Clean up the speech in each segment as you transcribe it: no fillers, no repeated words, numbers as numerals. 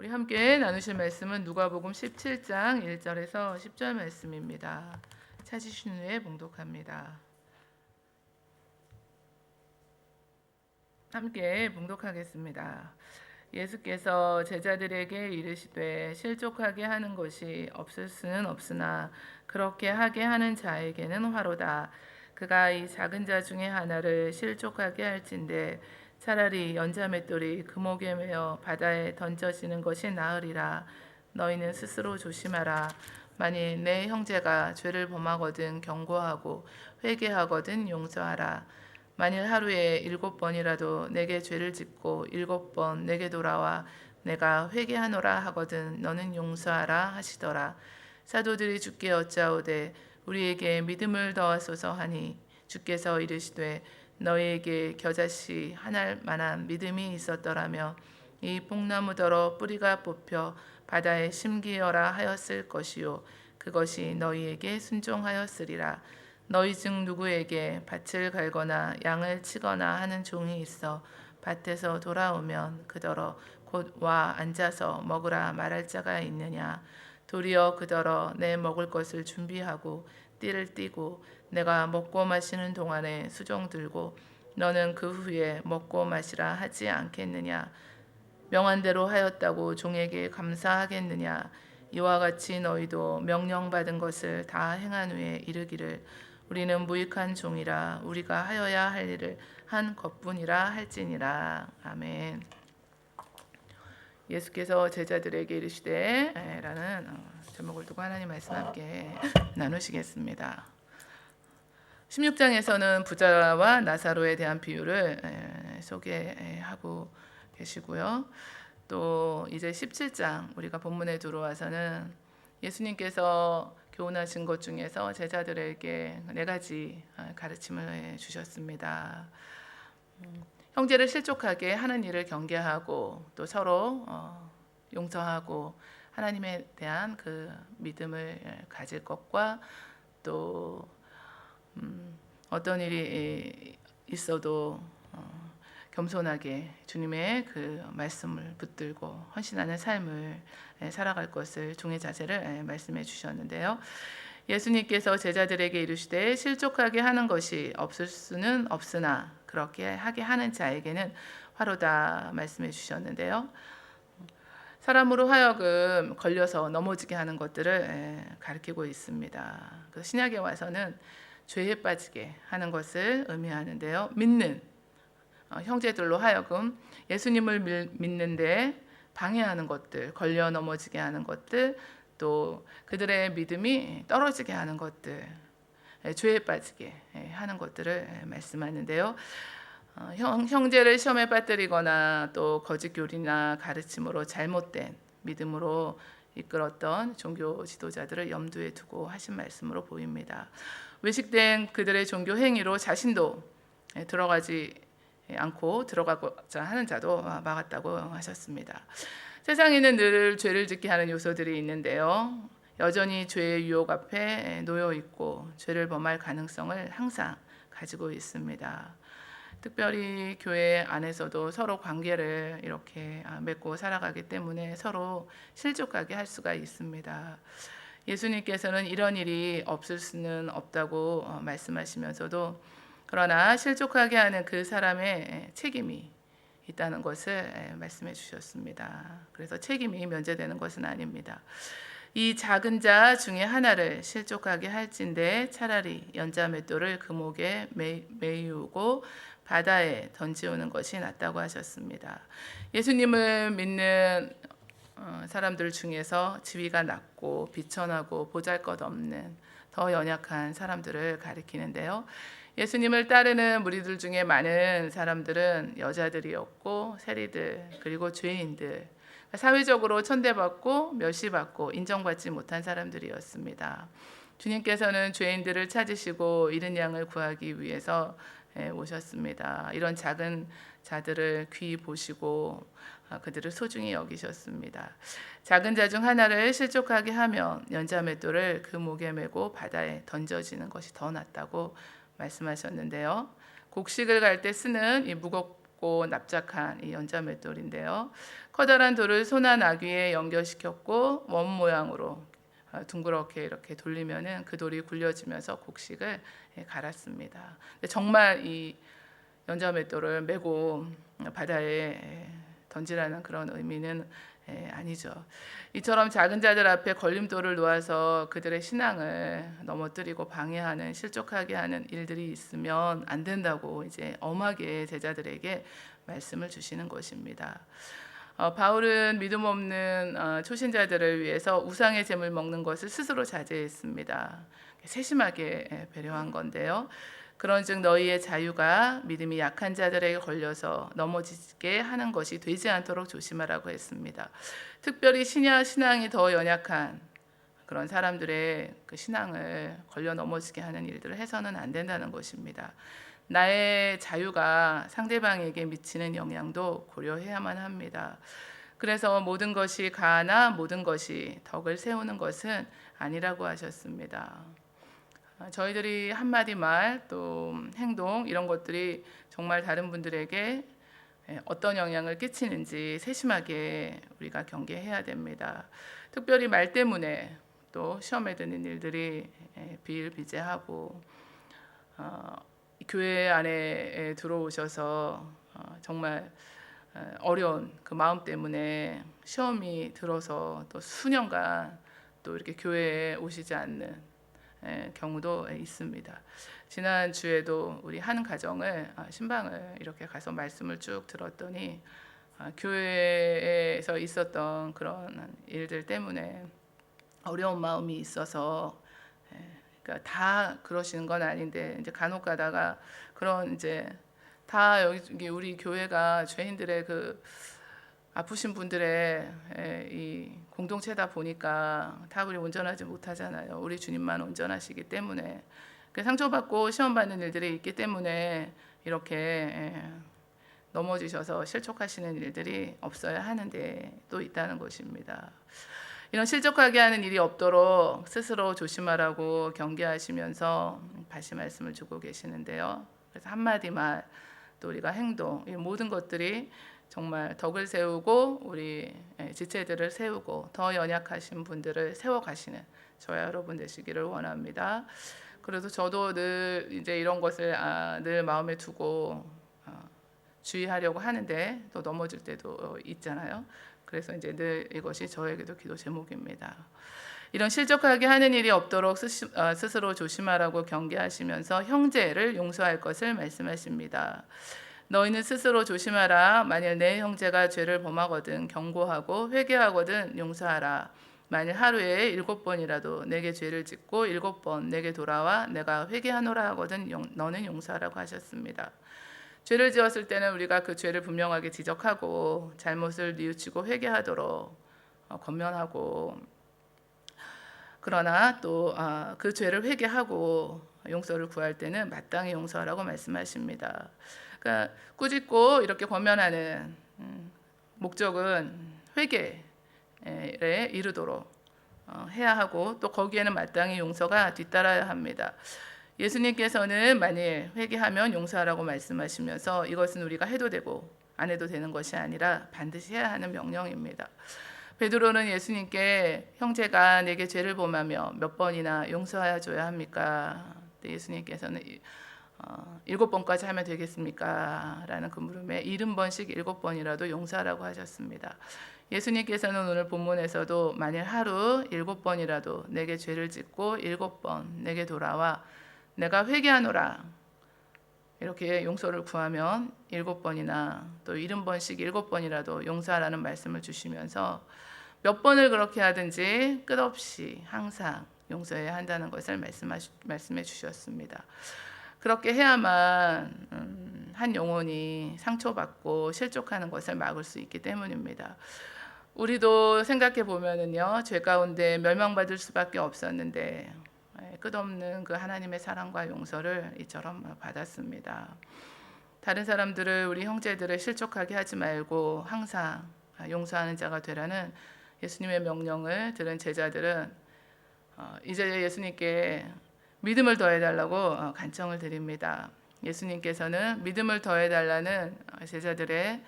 우리 함께 나누실 말씀은 누가복음 17장 1절에서 10절 말씀입니다. 찾으신 후에 봉독합니다. 함께 봉독하겠습니다. 예수께서 제자들에게 이르시되 실족하게 하는 것이 없을 수는 없으나 그렇게 하게 하는 자에게는 화로다. 그가 이 작은 자 중에 하나를 실족하게 할진대 차라리 연자맷돌이 금옥에 매어 바다에 던져지는 것이 나으리라. 너희는 스스로 조심하라. 만일 내 형제가 죄를 범하거든 경고하고 회개하거든 용서하라. 만일 하루에 7번이라도 내게 죄를 짓고 7번 내게 돌아와 내가 회개하노라 하거든 너는 용서하라 하시더라. 사도들이 주께 여짜오되 우리에게 믿음을 더하소서 하니 주께서 이르시되 너희에게 겨자씨 하나 만한 믿음이 있었더라며 이 뽕나무더러 뿌리가 뽑혀 바다에 심기어라 하였을 것이요 그것이 너희에게 순종하였으리라. 너희 중 누구에게 밭을 갈거나 양을 치거나 하는 종이 있어 밭에서 돌아오면 그더러 곧 와 앉아서 먹으라 말할 자가 있느냐. 도리어 그더러 내 먹을 것을 준비하고 띠를 띠고 내가 먹고 마시는 동안에 수종 들고 너는 그 후에 먹고 마시라 하지 않겠느냐. 명한 대로 하였다고 종에게 감사하겠느냐. 이와 같이 너희도 명령받은 것을 다 행한 후에 이르기를 우리는 무익한 종이라 우리가 하여야 할 일을 한 것뿐이라 할지니라. 아멘. 예수께서 제자들에게 이르시되 라는 제목을 두고 하나님 말씀 함께 나누시겠습니다. 16장에서는 부자와 나사로에 대한 비유를 소개하고 계시고요. 또 이제 17장 우리가 본문에 들어와서는 예수님께서 교훈하신 것 중에서 제자들에게 4가지 가르침을 주셨습니다. 형제를 실족하게 하는 일을 경계하고 또 서로 용서하고 하나님에 대한 그 믿음을 가질 것과 또 어떤 일이 있어도 겸손하게 주님의 그 말씀을 붙들고 헌신하는 삶을 살아갈 것을 종의 자세를 말씀해 주셨는데요. 예수님께서 제자들에게 이르시되 실족하게 하는 것이 없을 수는 없으나 그렇게 하게 하는 자에게는 화로다 말씀해 주셨는데요. 사람으로 하여금 걸려서 넘어지게 하는 것들을 가리키고 있습니다. 그 신약에 와서는 죄에 빠지게 하는 것을 의미하는데요. 믿는 형제들로 하여금 예수님을 믿는데 방해하는 것들, 걸려 넘어지게 하는 것들, 또 그들의 믿음이 떨어지게 하는 것들, 죄에 빠지게 하는 것들을 말씀하는데요. 형제를 시험에 빠뜨리거나 또 거짓 교리나 가르침으로 잘못된 믿음으로 이끌었던 종교 지도자들을 염두에 두고 하신 말씀으로 보입니다. 외식된 그들의 종교 행위로 자신도 들어가지 않고 들어가고자 하는 자도 막았다고 하셨습니다. 세상에는 늘 죄를 짓게 하는 요소들이 있는데요. 여전히 죄의 유혹 앞에 놓여 있고 죄를 범할 가능성을 항상 가지고 있습니다. 특별히 교회 안에서도 서로 관계를 이렇게 맺고 살아가기 때문에 서로 실족하게 할 수가 있습니다. 예수님께서는 이런 일이 없을 수는 없다고 말씀하시면서도 그러나 실족하게 하는 그 사람의 책임이 있다는 것을 말씀해 주셨습니다. 그래서 책임이 면제되는 것은 아닙니다. 이 작은 자 중에 하나를 실족하게 할진대 차라리 연자맷돌을 금옥에 메이우고 바다에 던지오는 것이 낫다고 하셨습니다. 예수님을 믿는 사람들 중에서 지위가 낮고 비천하고 보잘것없는 더 연약한 사람들을 가리키는데요. 예수님을 따르는 무리들 중에 많은 사람들은 여자들이었고 세리들 그리고 죄인들, 사회적으로 천대받고 멸시받고 인정받지 못한 사람들이었습니다. 주님께서는 죄인들을 찾으시고 잃은 양을 구하기 위해서 오셨습니다. 이런 작은 자들을 귀히 보시고 그들을 소중히 여기셨습니다. 작은 자 중 하나를 실족하게 하면 연자맷돌을 그 목에 메고 바다에 던져지는 것이 더 낫다고 말씀하셨는데요. 곡식을 갈 때 쓰는 이 무겁고 깊고 납작한 이 연자맷돌인데요. 커다란 돌을 소나 나귀에 연결시켰고 원 모양으로 둥그렇게 이렇게 돌리면은 그 돌이 굴려지면서 곡식을 갈았습니다. 정말 이 연자맷돌을 메고 바다에 던지라는 그런 의미는 아니죠. 이처럼 작은 자들 앞에 걸림돌을 놓아서 그들의 신앙을 넘어뜨리고 방해하는 실족하게 하는 일들이 있으면 안 된다고 이제 엄하게 제자들에게 말씀을 주시는 것입니다. 바울은 믿음 없는 초신자들을 위해서 우상의 제물 먹는 것을 스스로 자제했습니다. 세심하게 배려한 건데요. 그런즉 너희의 자유가 믿음이 약한 자들에게 걸려서 넘어지게 하는 것이 되지 않도록 조심하라고 했습니다. 특별히 신앙이 더 연약한 그런 사람들의 그 신앙을 걸려 넘어지게 하는 일들을 해서는 안 된다는 것입니다. 나의 자유가 상대방에게 미치는 영향도 고려해야만 합니다. 그래서 모든 것이 가나 모든 것이 덕을 세우는 것은 아니라고 하셨습니다. 저희들이 한마디 말 또 행동 이런 것들이 정말 다른 분들에게 어떤 영향을 끼치는지 세심하게 우리가 경계해야 됩니다. 특별히 말 때문에 또 시험에 드는 일들이 비일비재하고 교회 안에 들어오셔서 정말 어려운 그 마음 때문에 시험이 들어서 또 수년간 또 이렇게 교회에 오시지 않는 경우도 있습니다. 지난 주에도 우리 한 가정을 신방을 이렇게 가서 말씀을 쭉 들었더니 교회에서 있었던 그런 일들 때문에 어려운 마음이 있어서 그러니까 다 그러시는 건 아닌데 이제 간혹 가다가 그런 이제 다 여기 우리 교회가 죄인들의 그 아프신 분들의 이 공동체다 보니까 다 우리 온전하지 못하잖아요. 우리 주님만 온전하시기 때문에 상처받고 시험받는 일들이 있기 때문에 이렇게 넘어지셔서 실족하시는 일들이 없어야 하는데 또 있다는 것입니다. 이런 실족하게 하는 일이 없도록 스스로 조심하라고 경계하시면서 다시 말씀을 주고 계시는데요. 그래서 한마디 말, 또 우리가 행동, 이 모든 것들이 정말 덕을 세우고 우리 지체들을 세우고 더 연약하신 분들을 세워가시는 저와 여러분 되시기를 원합니다. 그래서 저도 늘 이제 이런 것을 늘 마음에 두고 주의하려고 하는데 또 넘어질 때도 있잖아요. 그래서 이제 늘 이것이 저에게도 기도 제목입니다. 이런 실족하게 하는 일이 없도록 스스로 조심하라고 경계하시면서 형제를 용서할 것을 말씀하십니다. 너희는 스스로 조심하라. 만일 내 형제가 죄를 범하거든 경고하고 회개하거든 용서하라. 만일 하루에 7번이라도 내게 죄를 짓고 7번 내게 돌아와 내가 회개하노라 하거든 너는 용서하라고 하셨습니다. 죄를 지었을 때는 우리가 그 죄를 분명하게 지적하고 잘못을 뉘우치고 회개하도록 권면하고, 그러나 또 그 죄를 회개하고 용서를 구할 때는 마땅히 용서하라고 말씀하십니다. 그러니까 꾸짖고 이렇게 권면하는 목적은 회개에 이르도록 해야 하고 또 거기에는 마땅히 용서가 뒤따라야 합니다. 예수님께서는 만일 회개하면 용서하라고 말씀하시면서 이것은 우리가 해도 되고 안 해도 되는 것이 아니라 반드시 해야 하는 명령입니다. 베드로는 예수님께 형제가 내게 죄를 범하며 몇 번이나 용서하여 줘야 합니까? 예수님께서는 7번까지 하면 되겠습니까? 라는 그 물음에 70번씩 7번이라도 용서하라고 하셨습니다. 예수님께서는 오늘 본문에서도 만일 하루 7번이라도 내게 죄를 짓고 7번 내게 돌아와 내가 회개하노라 이렇게 용서를 구하면 7번이나 또 70번씩 7번이라도 용서하라는 말씀을 주시면서 몇 번을 그렇게 하든지 끝없이 항상 용서해야 한다는 것을 말씀해 주셨습니다. 그렇게 해야만 한 영혼이 상처받고 실족하는 것을 막을 수 있기 때문입니다. 우리도 생각해 보면은요, 죄 가운데 멸망받을 수밖에 없었는데 끝없는 그 하나님의 사랑과 용서를 이처럼 받았습니다. 다른 사람들을 우리 형제들을 실족하게 하지 말고 항상 용서하는 자가 되라는 예수님의 명령을 들은 제자들은 이제 예수님께 믿음을 더해달라고 간청을 드립니다. 예수님께서는 믿음을 더해달라는 제자들의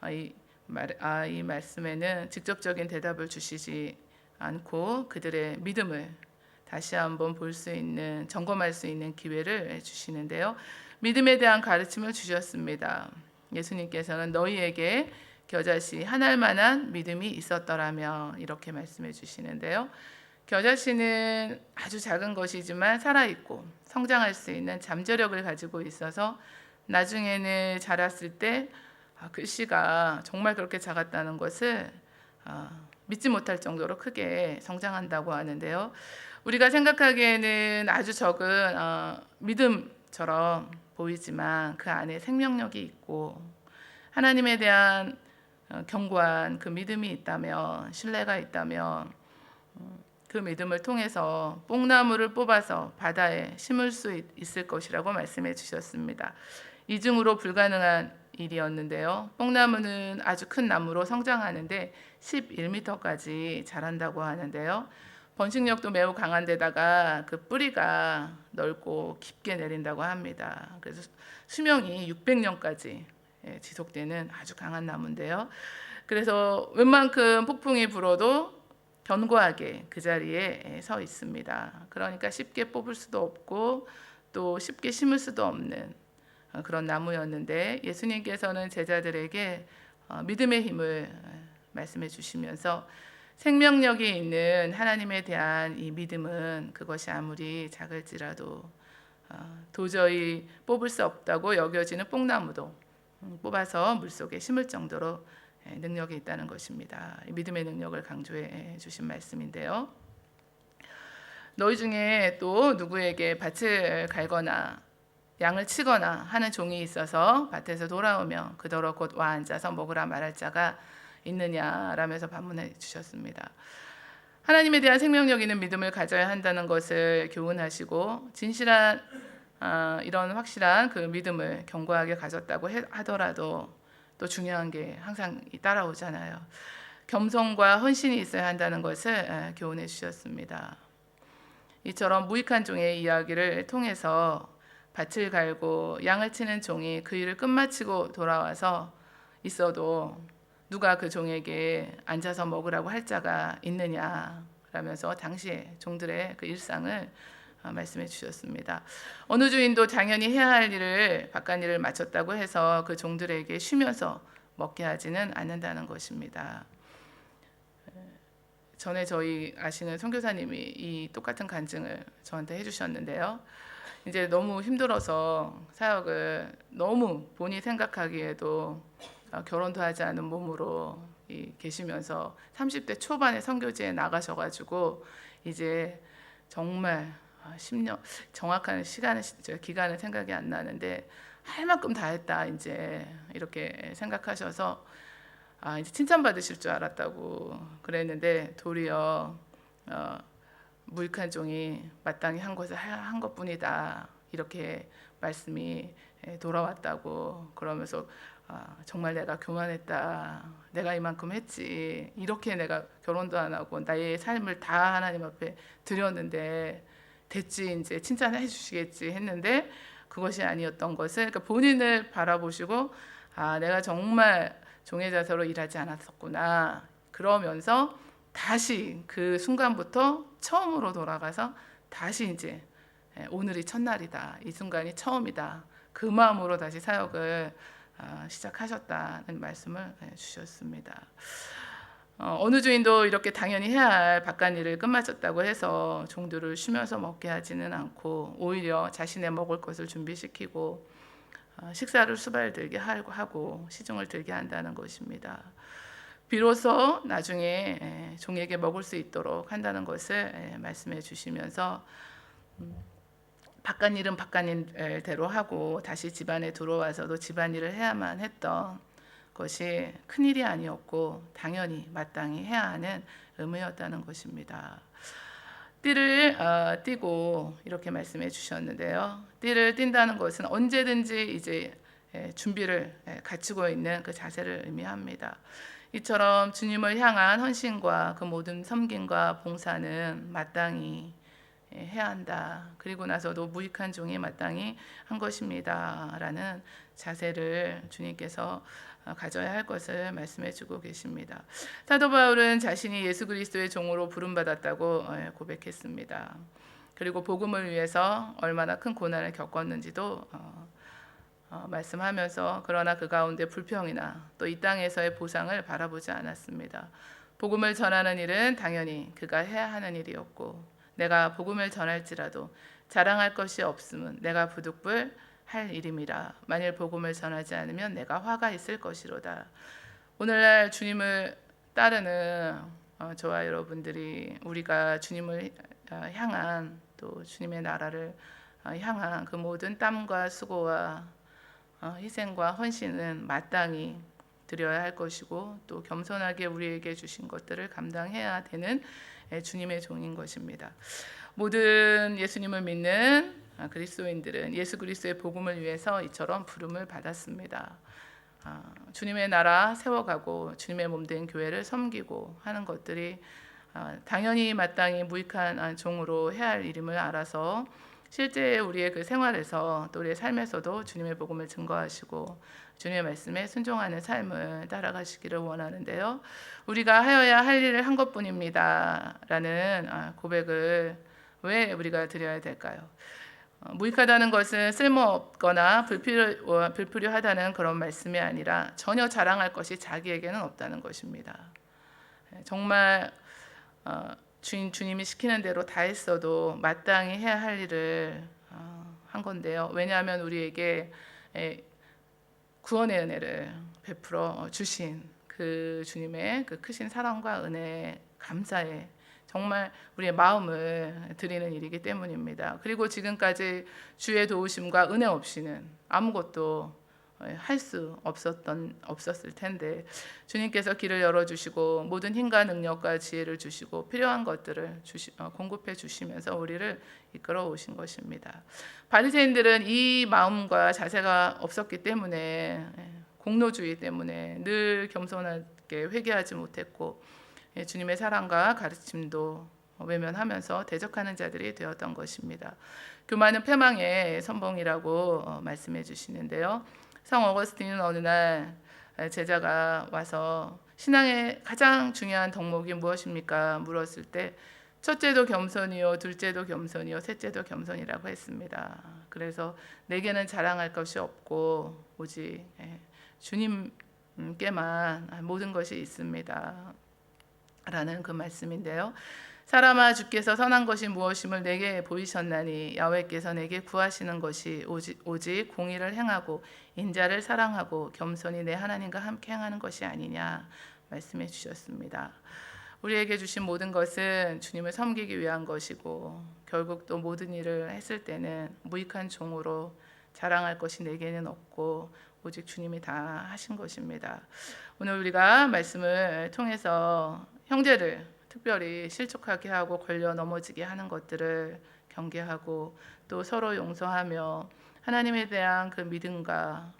이 말씀에는 직접적인 대답을 주시지 않고 그들의 믿음을 다시 한번 볼 수 있는, 점검할 수 있는 기회를 주시는데요. 믿음에 대한 가르침을 주셨습니다. 예수님께서는 너희에게 겨자씨 한 알만한 믿음이 있었더라면 이렇게 말씀해 주시는데요. 겨자씨는 아주 작은 것이지만 살아있고 성장할 수 있는 잠재력을 가지고 있어서 나중에는 자랐을 때 그 씨가 정말 그렇게 작았다는 것을 믿지 못할 정도로 크게 성장한다고 하는데요. 우리가 생각하기에는 아주 적은 믿음처럼 보이지만 그 안에 생명력이 있고 하나님에 대한 견고한 그 믿음이 있다면, 신뢰가 있다면 그 믿음을 통해서 뽕나무를 뽑아서 바다에 심을 수 있을 것이라고 말씀해 주셨습니다. 이중으로 불가능한 일이었는데요. 뽕나무는 아주 큰 나무로 성장하는데 11m까지 자란다고 하는데요. 번식력도 매우 강한 데다가 그 뿌리가 넓고 깊게 내린다고 합니다. 그래서 수명이 600년까지 지속되는 아주 강한 나무인데요. 그래서 웬만큼 폭풍이 불어도 견고하게 그 자리에 서 있습니다. 그러니까 쉽게 뽑을 수도 없고 또 쉽게 심을 수도 없는 그런 나무였는데 예수님께서는 제자들에게 믿음의 힘을 말씀해 주시면서 생명력이 있는 하나님에 대한 이 믿음은 그것이 아무리 작을지라도 도저히 뽑을 수 없다고 여겨지는 뽕나무도 뽑아서 물속에 심을 정도로 능력이 있다는 것입니다. 믿음의 능력을 강조해 주신 말씀인데요. 너희 중에 또 누구에게 밭을 갈거나 양을 치거나 하는 종이 있어서 밭에서 돌아오면 그더러 곧 와 앉아서 먹으라 말할 자가 있느냐라면서 반문해 주셨습니다. 하나님에 대한 생명력 있는 믿음을 가져야 한다는 것을 교훈하시고 진실한 이런 확실한 그 믿음을 견고하게 가졌다고 하더라도 또 중요한 게 항상 따라오잖아요. 겸손과 헌신이 있어야 한다는 것을 교훈해 주셨습니다. 이처럼 무익한 종의 이야기를 통해서 밭을 갈고 양을 치는 종이 그 일을 끝마치고 돌아와서 있어도 누가 그 종에게 앉아서 먹으라고 할 자가 있느냐라면서 당시의 종들의 그 일상을 말씀해 주셨습니다. 어느 주인도 당연히 해야 할 일을 밭간일을 마쳤다고 해서 그 종들에게 쉬면서 먹게 하지는 않는다는 것입니다. 전에 저희 아시는 선교사님이 이 똑같은 간증을 저한테 해주셨는데요. 이제 너무 힘들어서 사역을 너무 본인이 생각하기에도 결혼도 하지 않은 몸으로 계시면서 30대 초반에 선교지에 나가셔가지고 이제 정말 10년 정확한 기간은 생각이 안 나는데 할 만큼 다 했다 이제 이렇게 생각하셔서 이제 칭찬받으실 줄 알았다고 그랬는데 도리어 무익한 종이 마땅히 한 것을 한 것뿐이다 이렇게 말씀이 돌아왔다고 그러면서 정말 내가 교만했다. 내가 이만큼 했지. 이렇게 내가 결혼도 안 하고 나의 삶을 다 하나님 앞에 드렸는데 됐지 이제 칭찬해 주시겠지 했는데 그것이 아니었던 것을 그러니까 본인을 바라보시고 내가 정말 종의 자세로 일하지 않았었구나. 그러면서 다시 그 순간부터 처음으로 돌아가서 다시 이제 오늘이 첫날이다. 이 순간이 처음이다. 그 마음으로 다시 사역을 시작하셨다는 말씀을 주셨습니다. 어느 주인도 이렇게 당연히 해야 할 밭간일을 끝마쳤다고 해서 종들을 쉬면서 먹게 하지는 않고 오히려 자신의 먹을 것을 준비시키고 식사를 수발들게 하고 시중을 들게 한다는 것입니다. 비로소 나중에 종에게 먹을 수 있도록 한다는 것을 말씀해 주시면서 밭간일은 밭간일대로 하고 다시 집안에 들어와서도 집안일을 해야만 했던 것이 큰일이 아니었고 당연히 마땅히 해야 하는 의무였다는 것입니다. 띠를 띠고 이렇게 말씀해 주셨는데요. 띠를 띈다는 것은 언제든지 이제 준비를 갖추고 있는 그 자세를 의미합니다. 이처럼 주님을 향한 헌신과 그 모든 섬김과 봉사는 마땅히 해야 한다. 그리고 나서도 무익한 종이 마땅히 한 것입니다. 라는 자세를 주님께서 가져야 할 것을 말씀해 주고 계십니다. 사도 바울은 자신이 예수 그리스도의 종으로 부름받았다고 고백했습니다. 그리고 복음을 위해서 얼마나 큰 고난을 겪었는지도 말씀하면서 그러나 그 가운데 불평이나 또 이 땅에서의 보상을 바라보지 않았습니다. 복음을 전하는 일은 당연히 그가 해야 하는 일이었고 내가 복음을 전할지라도 자랑할 것이 없음은 내가 부득불 할 일임이라. 만일 복음을 전하지 않으면 내가 화가 있을 것이로다. 오늘날 주님을 따르는 저와 여러분들이 우리가 주님을 향한 또 주님의 나라를 향한 그 모든 땀과 수고와 희생과 헌신은 마땅히 드려야 할 것이고 또 겸손하게 우리에게 주신 것들을 감당해야 되는 주님의 종인 것입니다. 모든 예수님을 믿는 그리스도인들은 예수 그리스도의 복음을 위해서 이처럼 부름을 받았습니다. 주님의 나라 세워가고 주님의 몸된 교회를 섬기고 하는 것들이 당연히 마땅히 무익한 종으로 해야 할 일임을 알아서 실제 우리의 그 생활에서 또 우리의 삶에서도 주님의 복음을 증거하시고 주님의 말씀에 순종하는 삶을 따라가시기를 원하는데요. 우리가 하여야 할 일을 한 것뿐입니다. 라는 고백을 왜 우리가 드려야 될까요? 무익하다는 것은 쓸모없거나 불필요하다는 그런 말씀이 아니라 전혀 자랑할 것이 자기에게는 없다는 것입니다. 정말 주님이 시키는 대로 다 했어도 마땅히 해야 할 일을 한 건데요. 왜냐하면 우리에게 구원의 은혜를 베풀어 주신 그 주님의 그 크신 사랑과 은혜에 감사해 정말 우리의 마음을 드리는 일이기 때문입니다. 그리고 지금까지 주의 도우심과 은혜 없이는 아무것도 할 수 없었을 텐데 주님께서 길을 열어주시고 모든 힘과 능력과 지혜를 주시고 필요한 것들을 공급해 주시면서 우리를 이끌어 오신 것입니다. 바리새인들은 이 마음과 자세가 없었기 때문에 공로주의 때문에 늘 겸손하게 회개하지 못했고 주님의 사랑과 가르침도 외면하면서 대적하는 자들이 되었던 것입니다. 교만은 패망의 선봉이라고 말씀해 주시는데요. 성 어거스틴은 어느 날 제자가 와서 신앙의 가장 중요한 덕목이 무엇입니까? 물었을 때 첫째도 겸손이요, 둘째도 겸손이요, 셋째도 겸손이라고 했습니다. 그래서 내게는 자랑할 것이 없고 오직 주님께만 모든 것이 있습니다. 라는 그 말씀인데요. 사람아 주께서 선한 것이 무엇임을 내게 보이셨나니 야훼께서 내게 구하시는 것이 오직 공의를 행하고 인자를 사랑하고 겸손히 내 하나님과 함께 행하는 것이 아니냐 말씀해 주셨습니다. 우리에게 주신 모든 것은 주님을 섬기기 위한 것이고 결국 또 모든 일을 했을 때는 무익한 종으로 자랑할 것이 내게는 없고 오직 주님이 다 하신 것입니다. 오늘 우리가 말씀을 통해서 형제를 특별히 실족하게 하고 걸려 넘어지게 하는 것들을 경계하고 또 서로 용서하며 하나님에 대한 그 믿음과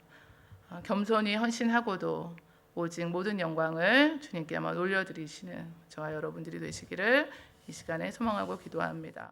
겸손히 헌신하고도 오직 모든 영광을 주님께만 올려드리시는 저와 여러분들이 되시기를 이 시간에 소망하고 기도합니다.